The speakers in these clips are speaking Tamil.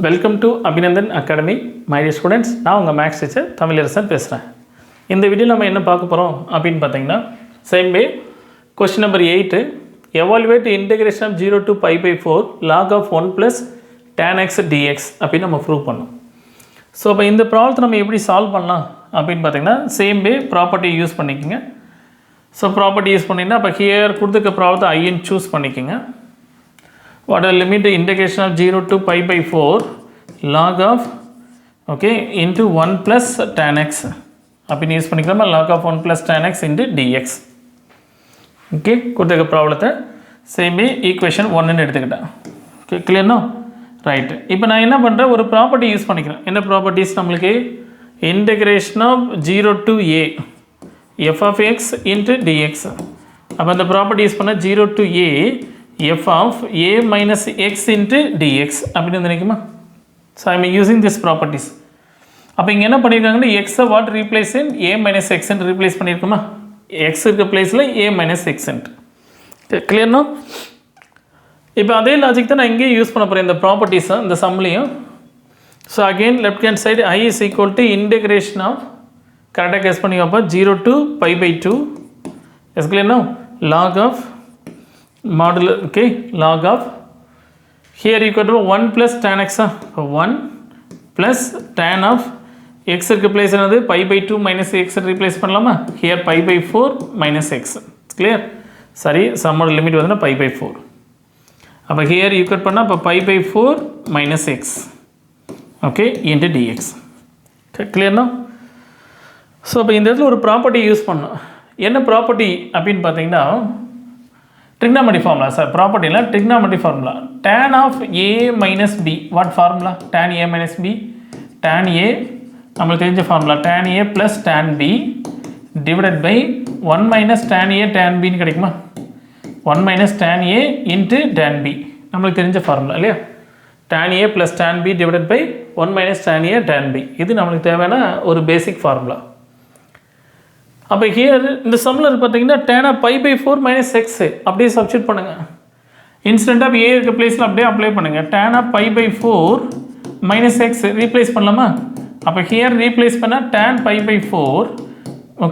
Welcome to Aabinandan Academy, my dear students. நான் உங்கள் மேக்ஸ் டீச்சர் தமிழரசன் பேசுகிறேன். இந்த வீடியோ நம்ம என்ன பார்க்க போகிறோம் அப்படின்னு பார்த்தீங்கன்னா, same way question number 8, evaluate integration of 0 to pi by 4 log of 1 plus tan x dx அப்படின்னு நம்ம ப்ரூவ் பண்ணோம். ஸோ அப்போ இந்த ப்ராப்ளத்தை நம்ம எப்படி சால்வ் பண்ணலாம் அப்படின்னு பார்த்தீங்கன்னா, சேம் வே ப்ராப்பர்ட்டி யூஸ் பண்ணிக்கோங்க. ஸோ ப்ராப்பர்ட்டி யூஸ் பண்ணிங்கன்னா அப்போ ஹியர் கொடுத்துருக்க ப்ராப்ளத்தை ஐன்னு சூஸ் பண்ணிக்கோங்க. What are the limit integration of 0 to pi by 4 log of into 1 plus tan x அப்படின்னு யூஸ் பண்ணிக்கலாமா, log of 1 plus tan x into dx. Okay, கொடுத்துருக்க ப்ராப்ளத்தை சேமே ஈக்குவேஷன் 1ன்னு எடுத்துக்கிட்டேன். ஓகே, கிளியர்னா? ரைட்டு. இப்போ நான் என்ன பண்ணுறேன், ஒரு ப்ராப்பர்ட்டி யூஸ் பண்ணிக்கிறேன். என்ன ப்ராப்பர்ட்டிஸ் நம்மளுக்கு? Integration of 0 to a f of x into dx. அப்போ அந்த ப்ராப்பர்ட்டி யூஸ் பண்ணால் 0 to a f of a minus x into dx அப்படின்னு நினைக்குமா? So I am using this properties. அப்போ இங்கே என்ன பண்ணியிருக்காங்கன்னா, எக்ஸை what replace in a minus x என்று ரீப்ளேஸ் பண்ணியிருக்குமா? x இருக்க பிளேஸில் a minus x என்று. கிளியர்னா? இப்போ அதே லாஜிக் தான் நான் இங்கே யூஸ் பண்ண போகிறேன் இந்த ப்ராப்பர்ட்டிஸை இந்த சம்லையும். So again left hand side i is equal to integration of கரெக்டாக கெஸ் பண்ணி வைப்பா 0 to pi by 2 எஸ் கிளியர்னா log of modular log of here equal to 1 plus tan x 1 plus tan of x irukku place enadhu pi by 2 minus x replace பண்ணலாமா? here pi by 4 minus x clear. சரி, சம்மோட லிமிட் வந்து pi by 4. அப்போ here equal பண்ணா அப்போ pi by 4 minus x into dx. clear-னா? ஸோ அப்போ இந்த இடத்துல ஒரு ப்ராப்பர்ட்டி யூஸ் பண்ணோம். என்ன ப்ராப்பர்ட்டி அப்படின்னு பார்த்தீங்கன்னா, trigonometry formula sir, property la trigonometry formula tan of a minus b. what formula? tan a minus b. tan a நமக்கு தெரிஞ்ச formula tan a plus tan b divided by 1 minus tan a tan b ன்னு கிடைக்குமா? 1 minus tan a into tan b நமக்கு தெரிஞ்ச formula இல்லையா? tan a plus tan b divided by 1 minus tan a tan b இது நமக்கு தேவையான ஒரு பேசிக் ஃபார்முலா. அப்போ ஹியர் இந்த சம்மில் பார்த்தீங்கன்னா tan of pi by 4 minus x அப்படியே சப்ஸ்டியூட் பண்ணுங்கள். இன்ஸ்டன்ட் ஆஃப் a இருக்க பிளேஸில் அப்படியே அப்ளை பண்ணுங்கள். tan of pi by 4 minus x replace பண்ணலாமா? அப்போ ஹியர் ரீப்ளேஸ் பண்ணால் tan pi by 4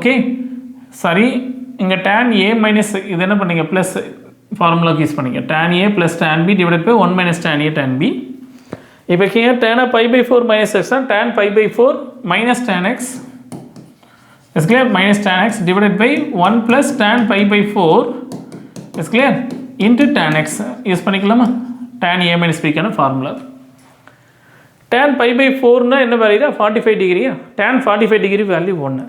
சரி, இங்கே tan a minus இது என்ன பண்ணீங்க ப்ளஸ் ஃபார்முலாக்கு யூஸ் பண்ணிங்க tan a plus tan b divided by 1 minus tan a tan b. இப்போ here tan of pi by 4 minus x tan pi by 4 minus tan x is clear, minus tan x divided by 1 plus tan pi by 4 is clear into tan x use பண்ணிக்கலாமா? tan a minus b கான ஃபார்முலா. tan pi by 4னா என்ன வேல்யூ? 45 டிகிரியா? tan 45 degree value 1.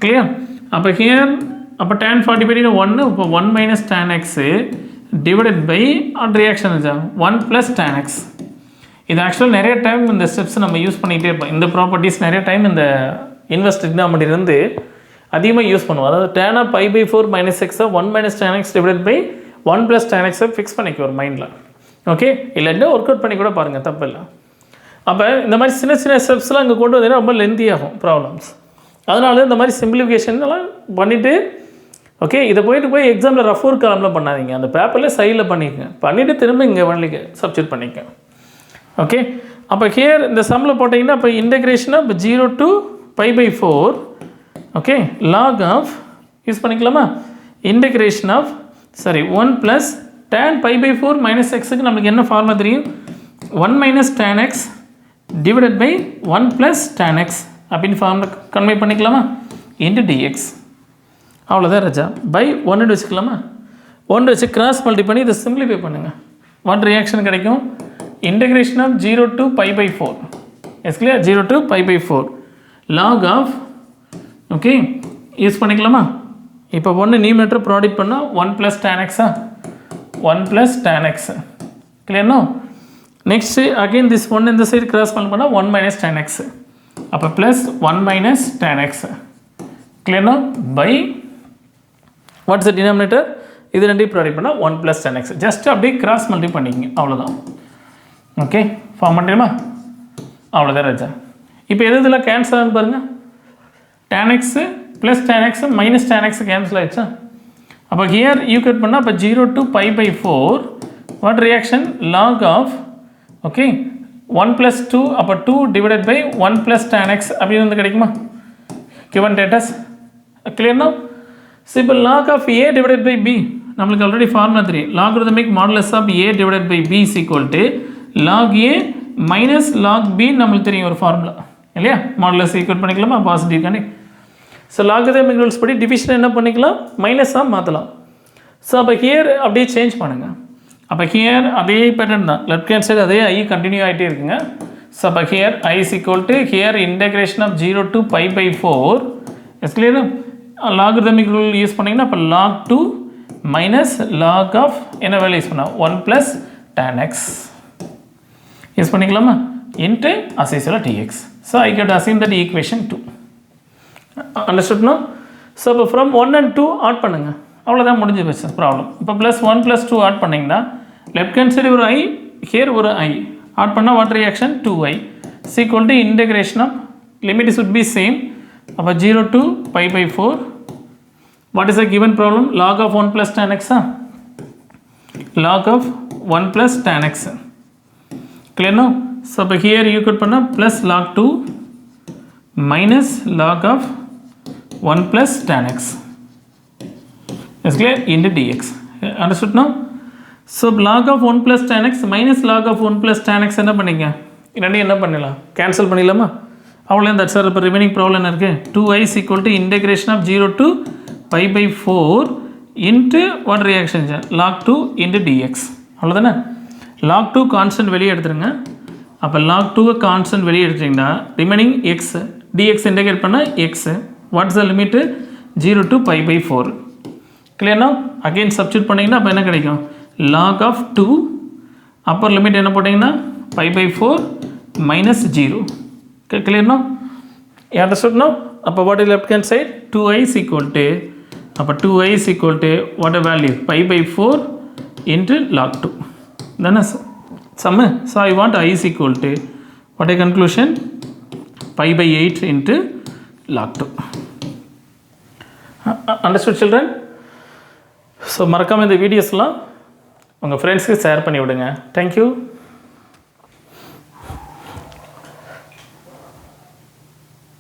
கிளியர்? அப்போ ஹியர் அப்போ tan 45 டிகிரி 1, இப்போ 1 minus tan x divided by reaction 1 plus tan x. இது ஆக்சுவலாக நிறைய டைம் இந்த ஸ்டெப்ஸ் நம்ம யூஸ் பண்ணிகிட்டே இருப்போம். இந்த ப்ராப்பர்ட்டிஸ் நிறைய டைம் இந்த இன்வெர்ஸ் ட்ரிகனாமெட்ரியிலிருந்து அதிகமாக யூஸ் பண்ணுவோம். அதாவது tan of pi by 4 minus x 1 minus tan x divided by 1 plus tan x fix பண்ணிக்க ஒரு மைண்டில். ஓகே, இல்லைன்னா ஒர்க் அவுட் பண்ணி கூட பாருங்கள், தப்பு இல்லை. அப்போ இந்த மாதிரி சின்ன சின்ன ஸ்டெப்ஸ்லாம் அங்கே கொண்டு வந்தீங்கன்னா ரொம்ப லென்த்தி ஆகும் ப்ராப்ளம்ஸ். அதனால இந்த மாதிரி சிம்பிளிஃபிகேஷன்லாம் பண்ணிவிட்டு இதை போய் எக்ஸாமில் ரஃப் ஒர்க் காலம்லாம் பண்ணாதீங்க. அந்த பேப்பரில் சைடில் பண்ணிக்கங்க, பண்ணிவிட்டு திரும்ப இங்கே வண்டிக்கு சப்ஸ்டியூட் பண்ணிக்க. ஓகே, அப்போ ஹியர் இந்த சம்மில் போட்டிங்கன்னா இப்போ integration of 0 to pi by 4 log of use பண்ணிக்கலாமா? Integration of 1 plus tan pi by 4 minus xக்கு நம்மளுக்கு என்ன ஃபார்முலா தெரியும்? 1 minus tan x divided by 1 plus tan x அப்படின்னு ஃபார்முலா கன்வே பண்ணிக்கலாமா? into dx. அவ்வளோதான் ராஜா. பை 1 வச்சுக்கலாமா? 1 வச்சு கிராஸ் மல்டி பண்ணி இதை சிம்பிளிஃபை பண்ணுங்கள். வாட் ரியாக்ஷன் கிடைக்கும்? Integration of 0 to pi by 4 S clear, 0 to pi by 4 log of use பண்ணிக்கலாமா? இப்போ 1 நியூமரேட்டர் ப்ராடக்ட் பண்ணால் 1 plus tan x 1 plus tan x கிளியர்னோ? நெக்ஸ்ட்டு அகெயின் திஸ் 1 இந்த சைடு கிராஸ் பண்ணால் 1 minus tan x அப்போ ப்ளஸ் 1 minus tan x கிளியர்னோ? By what's the denominator? இது ரெண்டையும் ப்ராடக்ட் பண்ணால் 1 plus tan x. ஜஸ்ட் அப்படியே கிராஸ் மல்டி பண்ணிக்கிங்க, அவ்வளோதான். ஓகே, ஃபார்ம் பண்ணிடுமா? அவ்வளோதான் ராஜா. இப்போ எது இதெல்லாம் கேன்சல் ஆகுன்னு பாருங்கள். tan x plus tan x minus tan x cancel ஆகிடுச்சா? அப்போ ஹியர் ஈக்குவேட் பண்ணால் அப்போ 0 to pi by 4 what reaction? log of 1 plus 2 அப்போ 2 divided by 1 plus tan x அப்படின்னு வந்து கிடைக்குமா given datas clear now so இப்போ log of a divided by b நம்மளுக்கு ஆல்ரெடி ஃபார்முலா தெரியும் logarithmic modulus of a divided by b is equal to log a minus log b நம்மளுக்கு தெரியும் ஒரு ஃபார்முலா இல்லையா மாடுலஸ் ஈக்குவேட் பண்ணிக்கலாமா பாசிட்டிவ் கானே ஸோ லாகரிதமிக் ரூல்ஸ் படி டிவிஷன் என்ன பண்ணிக்கலாம் மைனஸாக மாற்றலாம் ஸோ அப்போ ஹியர் அப்படியே சேஞ்ச் பண்ணுங்கள் அப்போ ஹியர் அதே பேட்டர்ன் தான் லெஃப்ட் ஹேண்ட் சைடு அதே ஐ கண்டினியூ ஆகிட்டே இருக்குங்க ஸோ அப்போ here I is equal to here integration of 0 to pi by 4 S clear logarithmic rule use பண்ணிங்கன்னா அப்போ log 2 மைனஸ் லாக் ஆஃப் என்ன வேல்யூ யூஸ் பண்ணால் 1 plus tan x யூஸ் பண்ணிக்கலாமா இன்ட்டு அசைசோட dx so I get assign that equation 2 understood no so இப்போ ஃப்ரம் 1 and 2 ஆட் பண்ணுங்கள் அவ்வளோதான் முடிஞ்சு போச்சு ப்ராப்ளம் இப்போ +1 + 2 ஆட் பண்ணிங்கன்னா லெஃப்ட் ஹேண்ட் சைடு ஒரு ஐ ஹியர் ஒரு ஐ ஆட் பண்ணால் what reaction 2i equal to integration of limit should be same அப்போ 0 to pi by 4 what is a given problem log of 1 plus tan x log of 1 plus tan x clear now so இப்போ here you could பண்ணால் plus log 2 minus log of 1 plus tan x is clear into dx understood now so log of 1 plus tan x minus log of 1 plus tan x என்ன பண்ணிங்க ரெண்டையும் என்ன பண்ணலாம் கேன்சல் பண்ணிடலாமா அவ்வளோ தட் சார் இப்போ ரிமைனிங் ப்ராப்ளம் என்ன இருக்குது 2i is equal to integration of 0 to pi by 4 into what reaction log 2 into dx அவ்வளோதானே log 2 கான்ஸ்டன்ட் வெளியே எடுத்துருங்க அப்போ log 2 கான்ஸ்டன்ட் வெளியே எடுத்துட்டிங்கன்னா ரிமைனிங் எக்ஸ் dx இன்டெகிரேட் பண்ணால் x what's the limit 0 to pi by 4 கிளியர்னா அகெயின் சப்ஸ்டியூட் பண்ணிங்கன்னா அப்போ என்ன கிடைக்கும் log of 2 அப்பர் லிமிட் என்ன போட்டிங்கன்னா pi by 4 minus 0 கிளியர்னா அண்டர்ஸ்டுட் நோ அப்போ what is left hand side 2i is equal to அப்போ 2i is equal to what a value pi by 4 into log 2 தானே சம்மு so I want i is equal to what a conclusion pi by 8 into log 2 understood children so மறக்காமல் இந்த வீடியோஸ்லாம் உங்கள் ஃப்ரெண்ட்ஸ்க்கு ஷேர் பண்ணி விடுங்க தேங்க்யூ